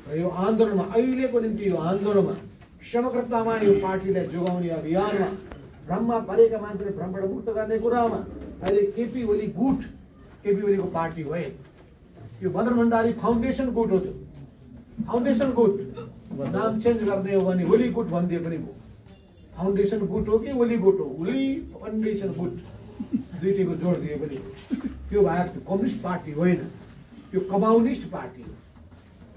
र यो आन्दोलनमा अहिलेको निम्ति यो आन्दोलनमा समग्रतामा यो पार्टीलाई जोगाउने अभियानमा भ्रममा परेका मान्छेले भ्रमबाट मुक्त गर्ने कुरामा अहिले केपी ओली गुट, केपी ओलीको पार्टी होइन, यो भद्र भण्डारी फाउन्डेसन गुट हो। त्यो फाउन्डेसन गुट नाम चेन्ज गर्ने हो भने ओली गुट भनिदिए पनि भयो। फाउन्डेसन गुट हो कि ओली गुट हो, ओली फाउन्डेसन गुट दुईटैको जोड दिए पनि त्यो बाहेक कम्युनिस्ट पार्टी होइन। त्यो कमाउनिस्ट पार्टी हो।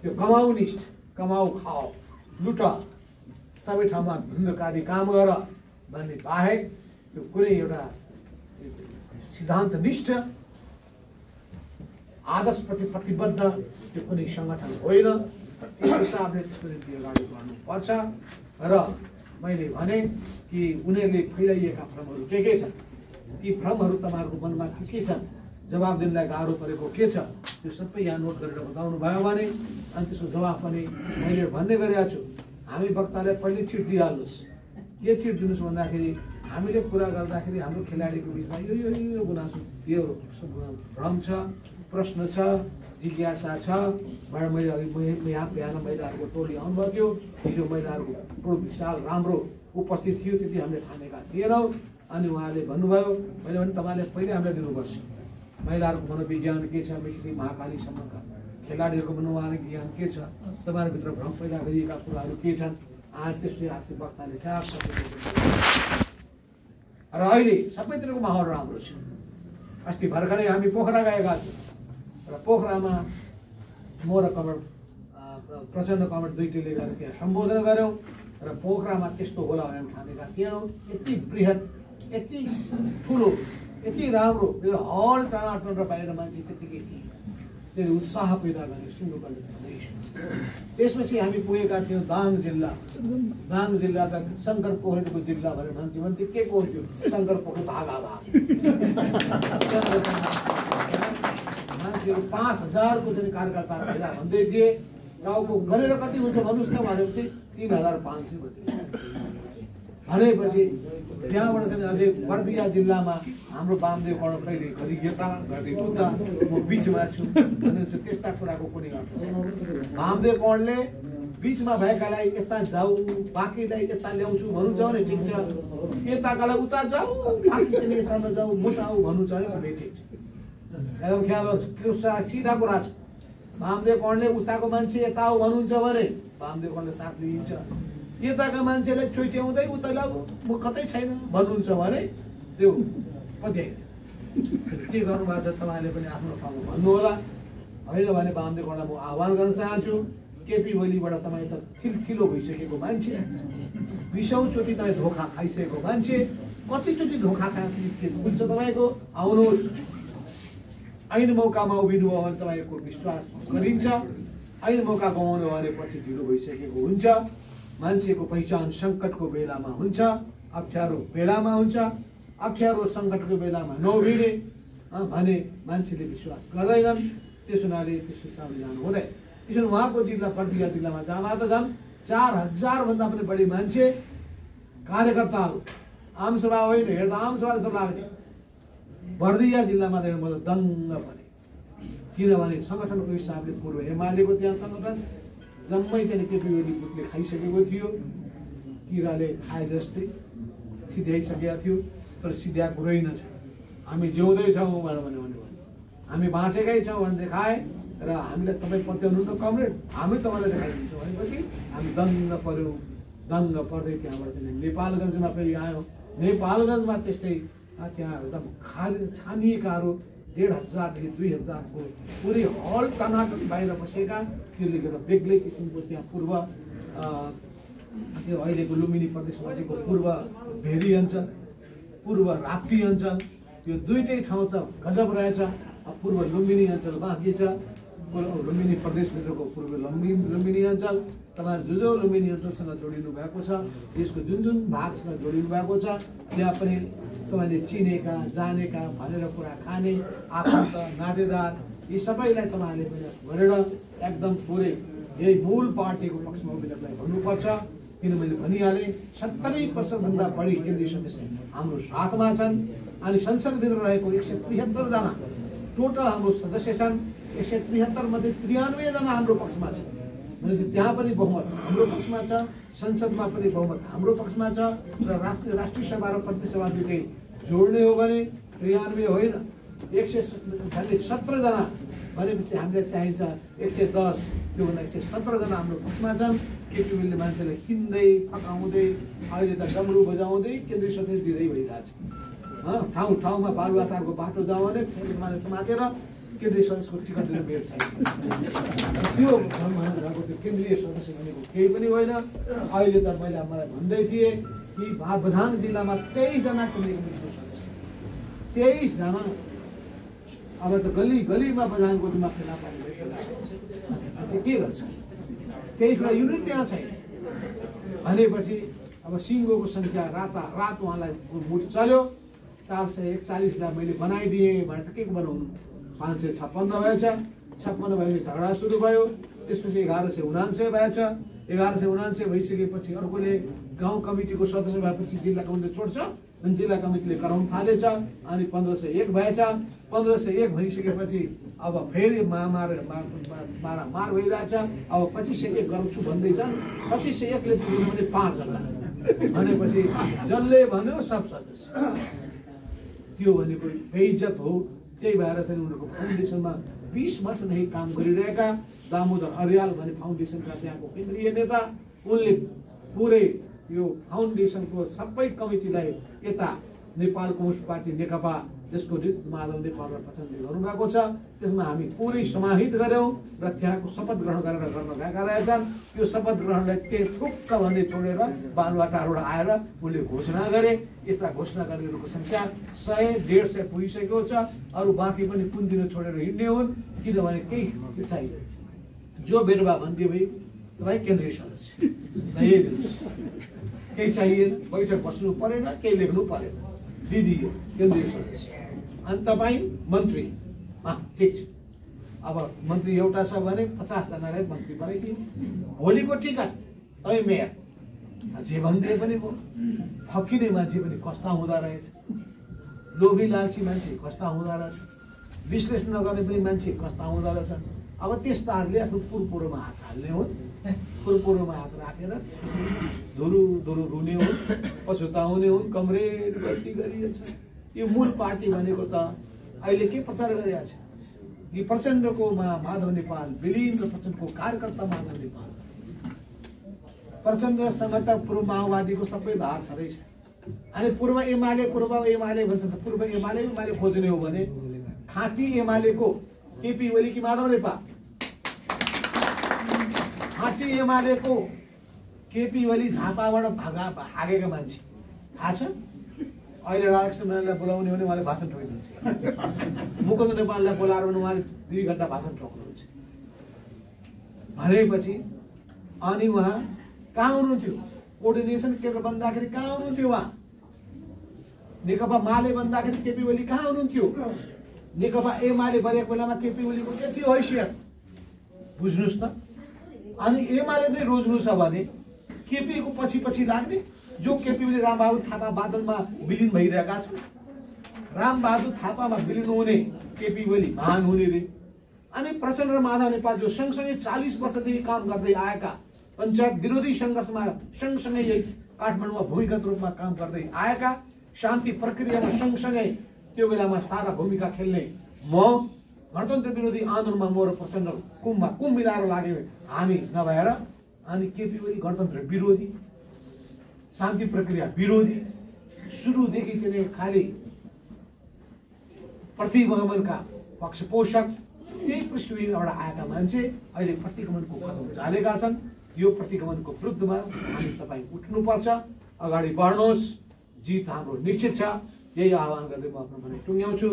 त्यो कमाउनिस्ट, कमाऊ खाओ लुट सबै ठाउँमा धुन्धकारी काम गर भन्ने बाहेक त्यो कुनै एउटा सिद्धान्तनिष्ठ आदर्शप्रति प्रतिबद्ध त्यो कुनै सङ्गठन होइन। त्यस हिसाबले त्यसको निम्ति अगाडि बढ्नुपर्छ। र मैले भने कि उनीहरूले फैलाइएका भ्रमहरू के छन्, ती भ्रमहरू तपाईँहरूको मनमा के छन्, जवाब दिनलाई गाह्रो परेको के छ, त्यो सबै यहाँ नोट गरेर बताउनु भयो भने अनि त्यसको जवाब पनि मैले भन्ने गरेका छु। हामी वक्ताले पहिले चिट दिइहाल्नुहोस्। के चिट दिनुहोस् भन्दाखेरि हामीले कुरा गर्दाखेरि हाम्रो खेलाडीको बिचमा यो यो यो गुनासो, यो भ्रम छ, प्रश्न छ, जिज्ञासा छ। मैले अघि यहाँ बिहान महिलाहरूको टोली आउनुभएको थियो। हिजो महिलाहरूको ठुलो विशाल राम्रो उपस्थित थियो, त्यति हामीले ठानेका थिएनौँ। अनि उहाँले भन्नुभयो, मैले भने तपाईँले पहिले हामीलाई दिनुपर्छ महिलाहरूको मनोविज्ञान के छ, मेसिदी महाकालीसम्मका खेलाडीहरूको मनोविज्ञान के छ, तपाईँहरूभित्र भ्रम पैदा गरिएका कुराहरू के छन्। त्यसले आफ्नो वक्ताले ठ्याक र अहिले सबैतिरको माहौल राम्रो छ। अस्ति भर्खरै हामी पोखरा गएका थियौँ र पोखरामा म र कमल प्रचण्ड कमल दुईटैले गएर त्यहाँ सम्बोधन गऱ्यौँ र पोखरामा त्यस्तो होला भनेर ठानेका थिएनौँ। यति बृहत, यति ठुलो, यति राम्रो मेरो हल टनाटन र बाहिर मान्छे त्यतिकै थिए, त्यसले उत्साह पैदा गर्ने सिन्धुपाल्चोक प्रदेश। त्यसपछि हामी पुगेका थियौँ दाङ जिल्ला। दाङ जिल्ला त शङ्कर पोखरेलको जिल्ला भनेर मान्छे भन्थे, के को थियो शङ्कर पोखरेल भागा भाग मान्छेहरू 5000को चाहिँ कार्यकर्ता भेला भन्दै थिए। टाउको गरेर कति हुन्छ भन्नुहोस् न भनेपछि 3500 भनेपछि त्यहाँबाट चाहिँ अझै बर्दिया जिल्लामा हाम्रो वामदेव कर्ण कहिले घरि यता घरि उता, म बिचमा छु भन्नुहुन्छ। त्यस्ता कुराको कुनै अर्थ छैन। वामदेव कर्णले बिचमा भएकालाई यता जाऊ, बाँकीलाई यता ल्याउँछु भन्नुहुन्छ भने ठिक छ, यताकालाई उता जाऊ, बाँकी चाहिँ यता नजाऊ, म जाऊ भन्नुहुन्छ भने त्यो ठिक छ। एकदम ख्याल गर्नुहोस्, सिधा कुरा छ। वामदेव कर्णले उताको मान्छे यता हो भन्नुहुन्छ भने वामदेव कर्णले साथ लिइन्छ। यताका मान्छेलाई चोइट्याउँदै उता ल्याऊ, म कतै छैन भन्नुहुन्छ भने त्यो पत्याइन्छ। के गर्नुभएको छ तपाईँले पनि आफ्नो ठाउँमा भन्नुहोला। होइन भने वामदेव कर्णलाई म आह्वान गर्न चाहन्छु, केपी ओलीबाट तपाईँ त थिलथिलो भइसकेको मान्छे, 20औँचोटि तपाईँ धोका खाइसकेको मान्छे, कतिचोटि धोका खाएको हुन्छ तपाईँको, आउनुहोस्। ऐन मौकामा उभिनु भयो भने तपाईँको विश्वास गरिन्छ। ऐन मौका गमाउनु भने पछि ढिलो भइसकेको हुन्छ। मान्छेको पहिचान सङ्कटको बेलामा हुन्छ, अप्ठ्यारो बेलामा हुन्छ। अप्ठ्यारो सङ्कटको बेलामा नउभिने भने मान्छेले विश्वास गर्दैनन्। त्यस हुनाले त्यस हिसाबले जानु हुँदैन। त्यसो उहाँको जिल्ला बर्दिया जिल्लामा जाँदा त झन् 4000 भन्दा पनि बढी मान्छे कार्यकर्ताहरू, आमसभा होइन, हेर्दा आमसभा जस्तो लाग्ने बर्दिया जिल्लामा त म त दङ्ग भने। किनभने सङ्गठनको हिसाबले पूर्व एमालेको त्यहाँ सङ्गठन जम्मै चाहिँ केपी ओली बुथले खाइसकेको थियो, किराले खाए जस्तै सिध्याइसकेका थियो। तर सिध्याएको रहेनछ। हामी जिउँदैछौँ भनेर भन्यो भने हामी बाँचेकै छौँ भने देखाए र हामीलाई तपाईँ पत्याउनु न कमरेड, हामी तपाईँलाई देखाइदिन्छौँ भनेपछि हामी दङ्ग पऱ्यौँ। दङ्ग पर्दै त्यहाँबाट चाहिँ नेपालगञ्जमा फेरि आयौँ। नेपालगञ्जमा त्यस्तै त्यहाँ एकदम खाली छानिएकाहरू 1500देखि 2000को पुरै हल टनाटन बाहिर बसेका, त्यसले गर्दा बेग्लै किसिमको त्यहाँ पूर्व त्यो अहिलेको लुम्बिनी प्रदेशको पूर्व भेरी अञ्चल, पूर्व राप्ती अञ्चल, यो दुईटै ठाउँ त गजब रहेछ। पूर्व लुम्बिनी अञ्चल बाँकी छ, लुम्बिनी प्रदेशभित्रको पूर्व लुम्बिनी अञ्चल तपाईँहरू जो लुम्बिनी अञ्चलसँग जोडिनु भएको छ, यसको जुन जुन भागसँग जोडिनु भएको छ, त्यहाँ पनि तपाईँले चिनेका जानेका भनेर कुरा खाने आफन्त नातेदार यी सबैलाई तपाईँहरूले पनि गरेर एकदम पुरै यही मूल पार्टीको पक्षमा उभिनलाई भन्नुपर्छ। किन मैले भनिहालेँ 70% भन्दा बढी केन्द्रीय सदस्य हाम्रो साथमा छन्। अनि संसदभित्र रहेको 173 जना टोटल हाम्रो सदस्य छन्। 173 मध्ये 93 जना हाम्रो पक्षमा छ भनेपछि त्यहाँ पनि बहुमत हाम्रो पक्षमा छ, संसदमा पनि बहुमत हाम्रो पक्षमा छ। र राष्ट्रिय सभा र प्रतिनिधि सभा दुईटै जोड्ने हो भने 93 होइन 117 जना भनेपछि हामीलाई चाहिन्छ 110, त्योभन्दा 117 जना हाम्रो पक्षमा छन्। केपी ओलीले मान्छेलाई किन्दै फकाउँदै अहिले त डमरू बजाउँदै केन्द्रीय सदस्य दिँदै भइरहेछ। ठाउँ ठाउँमा बालुवाटारको बाटो जाऊ भने फेरि समातेर केन्द्रीय सदस्यको टिकट दिनु बेर छैन। त्यो धर्मको त्यो केन्द्रीय सदस्य भनेको केही पनि होइन। अहिले त मलाई भन्दै थिए कि बझाङ जिल्लामा 23 जना केन्द्रीय कमिटीको सदस्य, 23 जना। अब त गली गलीमा बझाङको दिमाग फेला पार्ने के गर्छ? 23 वटा युनिट त्यहाँ छैन भनेपछि अब सिङ्गोको सङ्ख्या रात उहाँलाई मुठ चल्यो। 441लाई मैले बनाइदिएँ भने त के बनाउनु? 556 भएछ। 56 भएपछि झगडा सुरु भयो। त्यसपछि 1179 भएछ। 1179 भइसकेपछि अर्कोले गाउँ कमिटीको सदस्य भएपछि जिल्ला कमिटीले छोड्छ अनि जिल्ला कमिटीले गराउन थालेछ। अनि 1501 भएछ। 1501 भइसकेपछि अब फेरि मार भइरहेछ। अब 2501 गराउँछु भन्दैछन्। 2501ले पुग्नु भने 5 जना भनेपछि जसले भन्यो सब सदस्य। त्यो भनेको बेइज्जत हो। त्यही भएर चाहिँ उनीहरूको फाउन्डेसनमा 20 वर्षदेखि काम गरिरहेका दामोदर अर्याल भन्ने फाउन्डेसनका त्यहाँको केन्द्रीय नेता, उनले पुरै यो फाउन्डेसनको सबै कमिटीलाई यता नेपाल कम्युनिस्ट पार्टी नेकपा जसको माधव नेपाल र प्रचण्डले गर्नुभएको छ त्यसमा हामी पुरै समाहित गऱ्यौँ र त्यहाँको शपथ ग्रहण गरेर गर्न गएका रहेछन्। त्यो शपथ ग्रहणलाई थुक्क भन्ने छोडेर बालुवाटारबाट आएर उनले घोषणा गरे। यस्ता घोषणा गर्नेहरूको सङ्ख्या 100-150 पुगिसकेको छ। अरू बाँकी पनि कुन दिन छोडेर हिँड्ने हुन्, किनभने केही चाहियो। जो बेरुवा भन्दियो भाइ तपाईँ केन्द्रीय सदस्य केही चाहिएन, बैठक बस्नु परेन, केही लेख्नु परेन, दिदियो केन्द्रीय सदस्य। अनि तपाईँ मन्त्री, ठिक छ। अब मन्त्री एउटा छ भने 50 जनालाई मन्त्री बनाइदियो। भोलिको टिकट तपाईँ मेयर, जे भन्दै पनि फकिने मान्छे पनि कस्ता हुँदो रहेछ, लोभी लालची मान्छे कस्ता हुँदो रहेछ, विश्लेषण नगर्ने पनि मान्छे कस्ता हुँदो रहेछ। अब त्यस्ताहरूले आफ्नो पुरपुरोमा हात हाल्ने हुन्, पुरपुरोमा हात राखेर धुरु रुने हुन्, पछुताउने हुन्, कमरेड गल्ती गरिएछ। यो मूल पार्टी भनेको त अहिले के प्रचार गरिरहेको छ कि प्रचण्डको माधव नेपाल विलिन र प्रचण्डको कार्यकर्ता माधव नेपाल। प्रचण्डसँग त पूर्व माओवादीको सबै धार छँदैछ। अनि पूर्व एमाले भन्छ त पूर्व एमाले खोज्ने हो भने खाँटी एमालेको केपी ओली कि माधव नेपाल? खाँटी एमालेको केपी ओली झापाबाट भागेका मान्छे थाहा छ? अहिले राधाकृष्णलाई बोलाउने भने उहाँले भाषण ठोकिदिन्छ। मुकुन्द नेपाललाई बोलाएर भने उहाँले 2 घण्टा भाषण ठोक्नुहुन्छ भनेपछि अनि उहाँ कहाँ हुनुहुन्थ्यो? कोअर्डिनेसन केन्द्र बन्दाखेरि कहाँ हुनुहुन्थ्यो? उहाँ नेकपा माले बन्दाखेरि केपी ओली कहाँ हुनुहुन्थ्यो? नेकपा एमाले बनेको बेलामा केपी ओलीको के थियो हैसियत बुझ्नुहोस् त। अनि एमाले नै रोज्नु छ भने केपीको पछि लाग्ने, जो केपी ओली रामबहादुर थापा बादलमा विलिन भइरहेका छन्। रामबहादुर थापामा विलिन हुने केपी ओली महान हुने रे। अनि प्रचण्ड र माधव नेपाल जो सँगसँगै 40 वर्षदेखि काम गर्दै आएका, पञ्चायत विरोधी सङ्घर्षमा सँगसँगै यही काठमाडौँमा भूमिगत रूपमा काम गर्दै आएका, शान्ति प्रक्रियामा सँगसँगै त्यो बेलामा सारा भूमिका खेल्ने म, गणतन्त्र विरोधी आन्दोलनमा म र प्रचण्ड कुम मिलाएर लाग्यो हामी नभएर। अनि केपी ओली गणतन्त्र विरोधी, शान्ति प्रक्रिया विरोधी, सुरुदेखि चाहिँ खालि प्रतिगमनका पक्षपोषक, त्यही पृष्ठभूमिबाट आएका मान्छे अहिले प्रतिगमनको कदम चालेका छन्। यो प्रतिगमनको विरुद्धमा हामी तपाईँ उठ्नुपर्छ, अगाडि बढ्नुहोस्, जित हाम्रो निश्चित छ। यही आह्वान गर्दै म आफ्नो भनाइ टुङ्ग्याउँछु।